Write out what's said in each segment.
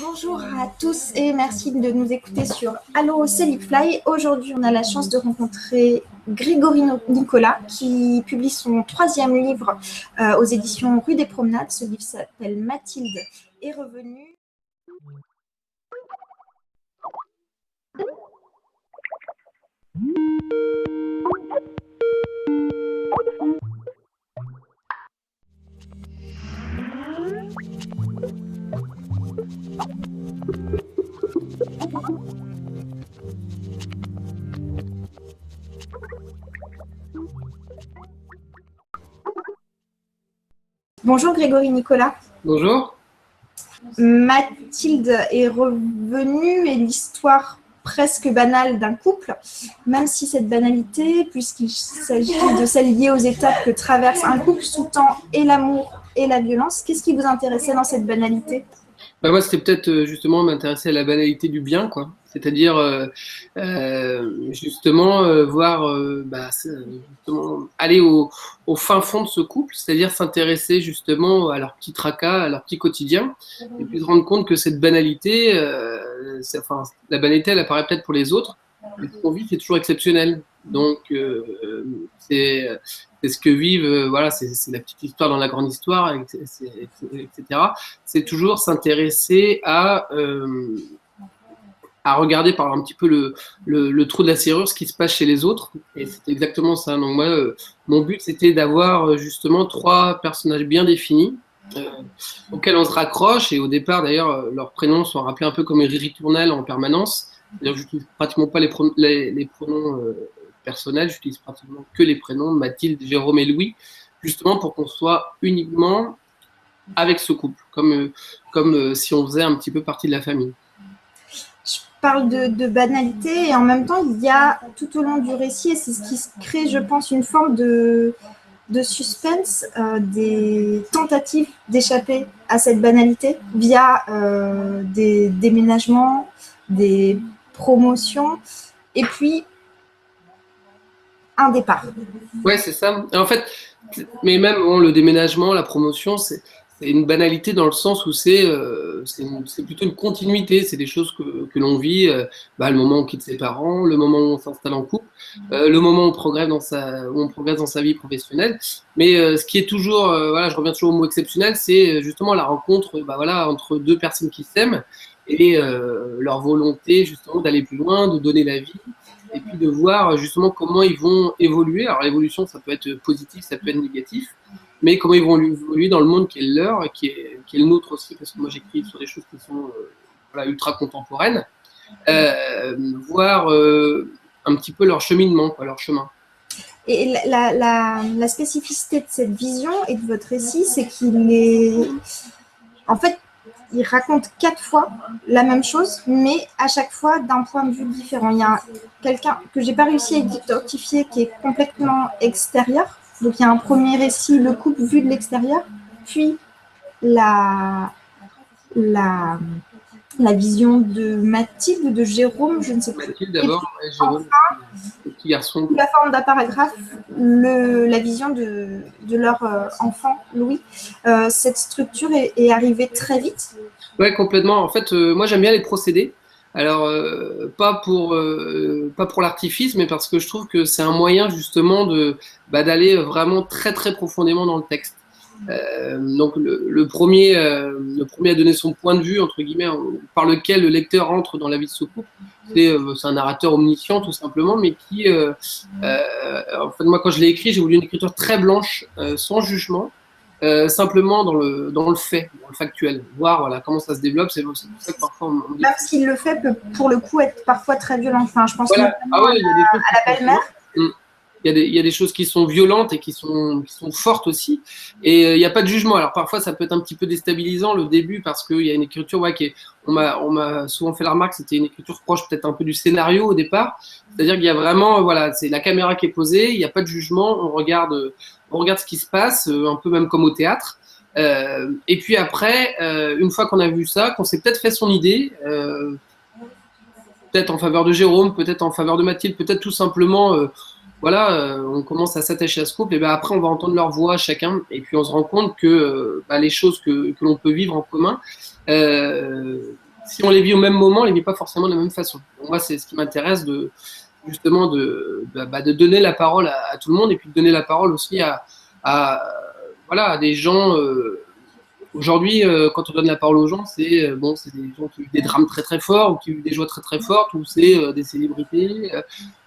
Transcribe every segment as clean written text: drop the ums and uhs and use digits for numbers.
Bonjour à tous et merci de nous écouter sur Allo Celibfly. Aujourd'hui, on a la chance de rencontrer Grégory Nicolas qui publie son troisième livre aux éditions Rue des Promenades. Ce livre s'appelle Mathilde est revenue. Bonjour Grégory Nicolas. Bonjour. Mathilde est revenue et l'histoire presque banale d'un couple, même si cette banalité, puisqu'il s'agit de celle liée aux étapes que traverse un couple, sous-tend et l'amour et la violence. Qu'est-ce qui vous intéressait dans cette banalité ? Moi, c'était peut-être justement m'intéresser à la banalité du bien, quoi. C'est-à-dire justement voir, justement, aller au fin fond de ce couple, c'est-à-dire s'intéresser justement à leur petit tracas, à leur petit quotidien, et puis se rendre compte que cette banalité, la banalité, elle apparaît peut-être pour les autres, mais ce qu'on vit, c'est toujours exceptionnel. Donc, c'est ce que vivent, voilà, c'est la petite histoire dans la grande histoire, etc. C'est toujours s'intéresser à regarder par un petit peu le trou de la serrure, ce qui se passe chez les autres. Et c'est exactement ça. Donc moi, mon but, c'était d'avoir justement trois personnages bien définis, auxquels on se raccroche. Et au départ, d'ailleurs, leurs prénoms sont rappelés un peu comme une ritournelle en permanence. C'est-à-dire que je n'utilise pratiquement pas les pronoms personnels, j'utilise pratiquement que les prénoms Mathilde, Jérôme et Louis, justement pour qu'on soit uniquement avec ce couple, comme si on faisait un petit peu partie de la famille. Je parle de banalité et en même temps, il y a tout au long du récit, et c'est ce qui crée, je pense, une forme de suspense, des tentatives d'échapper à cette banalité via des déménagements, des promotions, et puis un départ. Ouais, c'est ça. En fait, mais même bon, le déménagement, la promotion, c'est une banalité dans le sens où c'est plutôt une continuité. C'est des choses que l'on vit, le moment où on quitte ses parents, le moment où on s'installe en couple, le moment où on progresse dans sa vie professionnelle. Mais ce qui est toujours, voilà, je reviens toujours au mot exceptionnel, c'est justement la rencontre, voilà, entre deux personnes qui s'aiment et leur volonté justement d'aller plus loin, de donner la vie et puis de voir justement comment ils vont évoluer. Alors l'évolution, ça peut être positif, ça peut être négatif, mais comment ils vont évoluer dans le monde qui est le leur et qui est le nôtre aussi, parce que moi j'écris sur des choses qui sont voilà, ultra contemporaines, voir un petit peu leur cheminement, quoi, leur chemin. Et la spécificité de cette vision et de votre récit, c'est qu'il est... En fait, il raconte 4 fois la même chose, mais à chaque fois d'un point de vue différent. Il y a quelqu'un que j'ai pas réussi à identifier qui est complètement extérieur. Donc il y a un premier récit, le couple vu de l'extérieur, puis la, la, la vision de Mathilde ou de Jérôme, je ne sais plus. Mathilde d'abord, et Jérôme, le petit garçon. La forme d'un paragraphe, la vision de leur enfant, Louis. Cette structure est arrivée très vite. Ouais, complètement. En fait, moi j'aime bien les procédés. Alors, pas pour l'artifice, mais parce que je trouve que c'est un moyen justement d'aller vraiment très très profondément dans le texte. Donc le premier à donner son point de vue entre guillemets par lequel le lecteur entre dans la vie de ce couple, c'est un narrateur omniscient tout simplement, mais en fait moi quand je l'ai écrit, j'ai voulu une écriture très blanche, sans jugement. Simplement dans le fait, dans le factuel, voir voilà, comment ça se développe. C'est pour ça que parfois on dit. Même s'il le fait peut pour le coup être parfois très violent. Enfin, je pense Voilà. notamment à la belle-mère. Il y a des choses qui sont violentes et qui sont fortes aussi. Et il n'y a pas de jugement. Alors parfois, ça peut être un petit peu déstabilisant le début parce qu'il y a une écriture, on m'a souvent fait la remarque, c'était une écriture proche peut-être un peu du scénario au départ. C'est-à-dire qu'il y a vraiment, voilà, c'est la caméra qui est posée, il n'y a pas de jugement, on regarde ce qui se passe, un peu même comme au théâtre. Et puis après, une fois qu'on a vu ça, qu'on s'est peut-être fait son idée, peut-être en faveur de Jérôme, peut-être en faveur de Mathilde, peut-être tout simplement, on commence à s'attacher à ce couple, et ben après on va entendre leur voix chacun, et puis on se rend compte que les choses que l'on peut vivre en commun, si on les vit au même moment, on les vit pas forcément de la même façon. Donc, moi, c'est ce qui m'intéresse justement de donner la parole à tout le monde et puis de donner la parole aussi voilà, à des gens. Aujourd'hui, quand on donne la parole aux gens, c'est bon, c'est des gens qui vivent des drames très très forts ou qui vivent des joies très très fortes ou c'est des célébrités.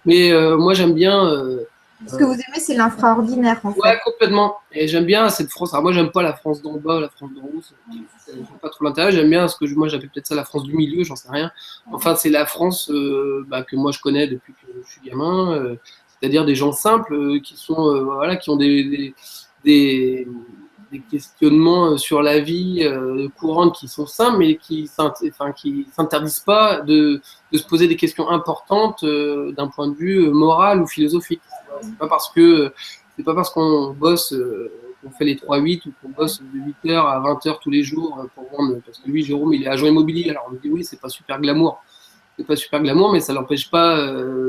Mais moi, j'aime bien. Ce que vous aimez, c'est l'infraordinaire, en Ouais, fait. complètement. Et j'aime bien cette France. Alors moi, j'aime pas la France d'en bas, la France d'en haut. Ça n'a pas trop l'intérêt. J'aime bien ce que moi j'appelle peut-être ça la France du milieu, j'en sais rien. Enfin, c'est la France que moi je connais depuis que je suis gamin. C'est-à-dire des gens simples qui sont voilà, qui ont des, des questionnements sur la vie courante qui sont simples, mais qui s'interdisent pas de se poser des questions importantes d'un point de vue moral ou philosophique. C'est pas parce qu'on bosse, qu'on fait les 3-8 ou qu'on bosse de 8h à 20h tous les jours pour vendre. Parce que lui, Jérôme, il est agent immobilier. Alors on me dit oui, c'est pas super glamour. C'est pas super glamour, mais ça n'empêche pas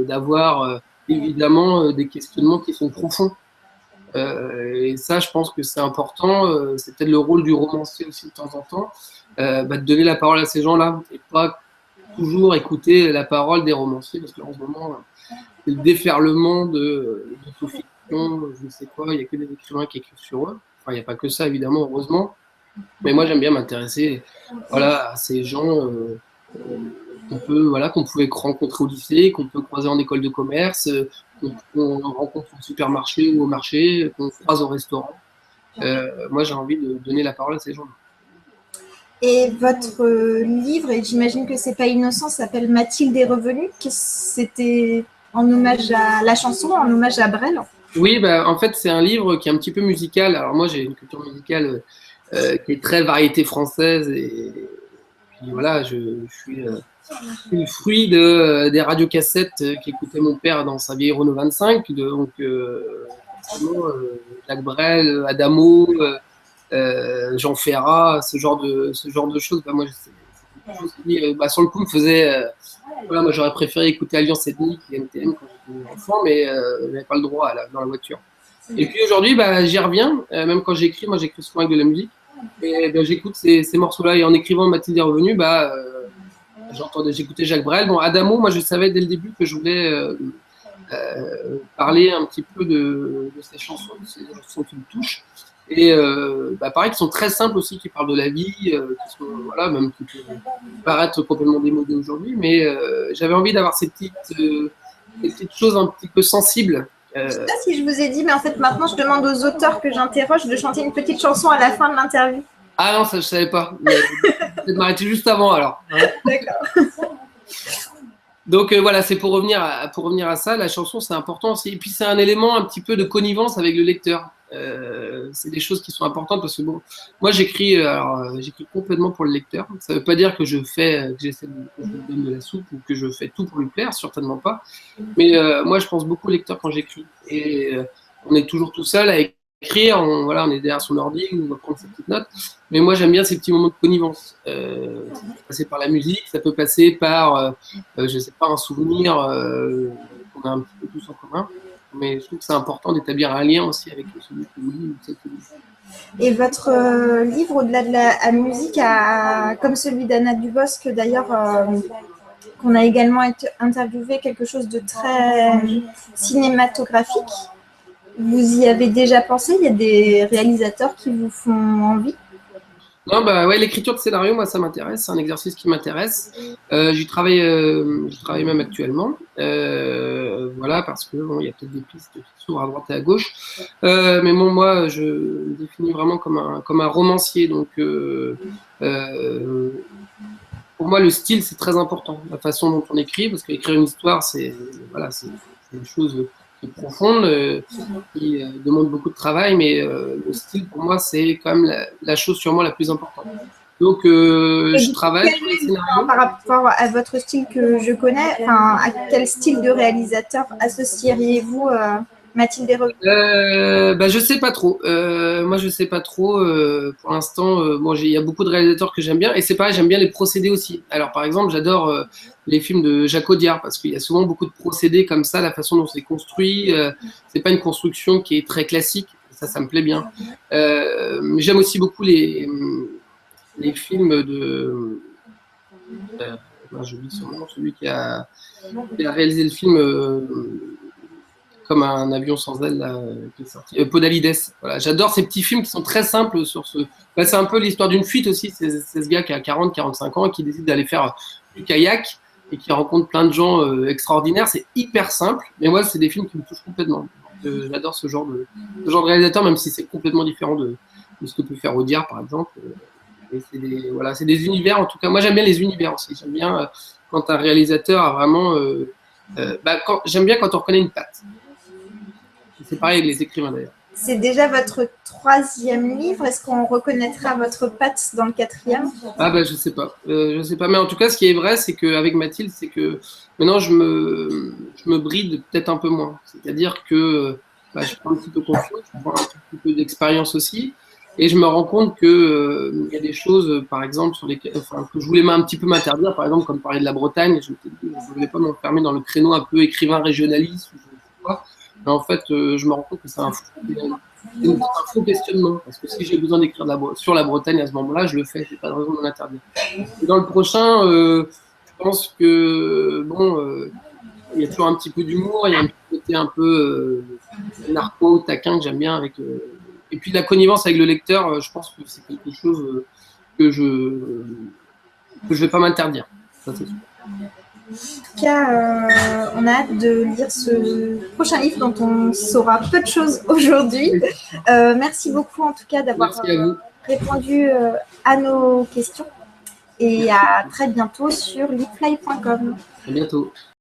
d'avoir évidemment des questionnements qui sont profonds. Et ça, je pense que c'est important. C'est peut-être le rôle du romancier aussi de temps en temps, de donner la parole à ces gens-là et pas toujours écouter la parole des romanciers, parce qu'en ce moment, c'est le déferlement de sous-fiction, je ne sais quoi, il n'y a que des écrivains qui écrivent sur eux. Enfin, il n'y a pas que ça, évidemment, heureusement. Mais moi, j'aime bien m'intéresser voilà, à ces gens qu'on pouvait rencontrer au lycée, qu'on peut croiser en école de commerce, qu'on rencontre au supermarché ou au marché, qu'on croise au restaurant. Moi, j'ai envie de donner la parole à ces gens-là. Et votre livre, et j'imagine que c'est pas innocent, s'appelle Mathilde est revenue. C'était en hommage à la chanson, en hommage à Brel. Oui, en fait, c'est un livre qui est un petit peu musical. Alors moi, j'ai une culture musicale qui est très variété française et puis voilà, je suis le fruit des radiocassettes qu'écoutait mon père dans sa vieille Renault 25. Donc, Jacques Brel, Adamo, Jean Ferrat, ce genre de choses. Moi, c'est quelque chose qui, sur le coup, me faisait. Voilà, moi, j'aurais préféré écouter Alliance Ethnique et NTM quand j'étais enfant, mais je n'avais pas le droit dans la voiture. Et puis aujourd'hui, j'y reviens. Même quand j'écris, moi, j'écris souvent avec de la musique. Et j'écoute ces morceaux-là. Et en écrivant Mathilde est revenue, j'écoutais Jacques Brel. Bon, Adamo, moi, je savais dès le début que je voulais parler un petit peu de ces chansons qui me touchent. Et pareil, qui sont très simples aussi, qui parlent de la vie, qui sont, voilà, même qui peuvent paraître complètement démodées aujourd'hui. Mais j'avais envie d'avoir ces petites choses un petit peu sensibles. Je ne sais pas si je vous ai dit, mais en fait, maintenant, je demande aux auteurs que j'interroge de chanter une petite chanson à la fin de l'interview. Ah non, ça, je ne savais pas. Je vais m'arrêter juste avant, alors. D'accord. Donc voilà, c'est pour revenir à ça, la chanson c'est important aussi. Et puis c'est un élément un petit peu de connivence avec le lecteur. C'est des choses qui sont importantes parce que bon, moi j'écris complètement pour le lecteur. Ça ne veut pas dire que j'essaie de lui donner de la soupe ou que je fais tout pour lui plaire, certainement pas. Mais moi je pense beaucoup au lecteur quand j'écris. Et on est toujours tout seul à écrire, on est derrière son ordi, on va prendre ses petites notes. Mais moi, j'aime bien ces petits moments de connivence. Ça peut passer par la musique, ça peut passer par, je sais pas, un souvenir qu'on a un petit peu tous en commun. Mais je trouve que c'est important d'établir un lien aussi avec celui qui nous lit ou celle qui nous lit. Et votre livre, au-delà de la musique, comme celui d'Anna Dubosc, d'ailleurs, qu'on a également interviewé, quelque chose de très cinématographique. Vous y avez déjà pensé? Il y a des réalisateurs qui vous font envie? Non, l'écriture de scénario, moi, ça m'intéresse. C'est un exercice qui m'intéresse. J'y travaille même actuellement. Voilà, parce que il y a peut-être des pistes qui s'ouvrent à droite et à gauche. Mais bon, moi, je me définis vraiment comme un romancier. Donc, pour moi, le style, c'est très important. La façon dont on écrit, parce qu'écrire une histoire, c'est une chose profonde, qui demande beaucoup de travail, mais le style, pour moi, c'est quand même la chose sûrement la plus importante. Donc, je travaille sur les scénarios. Par rapport à votre style que je connais, à quel style de réalisateur associeriez-vous Mathilde est revenue? Je sais pas trop. Moi, je sais pas trop. Pour l'instant, il y a beaucoup de réalisateurs que j'aime bien. Et c'est pareil, j'aime bien les procédés aussi. Alors, par exemple, j'adore les films de Jacques Audiard parce qu'il y a souvent beaucoup de procédés comme ça, la façon dont c'est construit. C'est pas une construction qui est très classique. Ça me plaît bien. J'aime aussi beaucoup les films de... j'oublie son nom, celui qui a réalisé le film comme un avion sans aile, là, qui est sorti. Podalides. Voilà, j'adore ces petits films qui sont très simples sur ce. Bah, c'est un peu l'histoire d'une fuite aussi. C'est ce gars qui a 40-45 ans et qui décide d'aller faire du kayak et qui rencontre plein de gens extraordinaires. C'est hyper simple, mais moi, c'est des films qui me touchent complètement. J'adore ce genre de réalisateur, même si c'est complètement différent de ce que peut faire Audiard, par exemple. Et c'est des univers, en tout cas. Moi, j'aime bien les univers aussi. J'aime bien quand un réalisateur a vraiment. J'aime bien quand on reconnaît une patte. C'est pareil avec les écrivains d'ailleurs. C'est déjà votre 3e livre. Est-ce qu'on reconnaîtra votre patte dans le 4e? Ah bah je sais pas. Mais en tout cas, ce qui est vrai, c'est qu'avec Mathilde, c'est que maintenant je me bride peut-être un peu moins. C'est-à-dire que je prends un petit peu confiance, je prends un petit peu d'expérience aussi, et je me rends compte que y a des choses, par exemple, sur lesquelles, que je voulais un petit peu m'interdire, par exemple, comme parler de la Bretagne. Je ne voulais pas m'enfermer dans le créneau un peu écrivain régionaliste. Ou je sais pas. Mais en fait, je me rends compte que c'est un faux questionnement. Parce que si j'ai besoin d'écrire sur la Bretagne à ce moment-là, je le fais. Je n'ai pas de raison de m'en interdire. Et dans le prochain, je pense que, il y a toujours un petit peu d'humour, il y a un petit côté un peu narco, taquin que j'aime bien. Et puis la connivence avec le lecteur, je pense que c'est quelque chose que je ne vais pas m'interdire. Ça, c'est sûr. En tout cas, on a hâte de lire ce prochain livre dont on saura peu de choses aujourd'hui. Merci beaucoup en tout cas d'avoir répondu à nos questions et à très bientôt sur leadfly.com. À bientôt.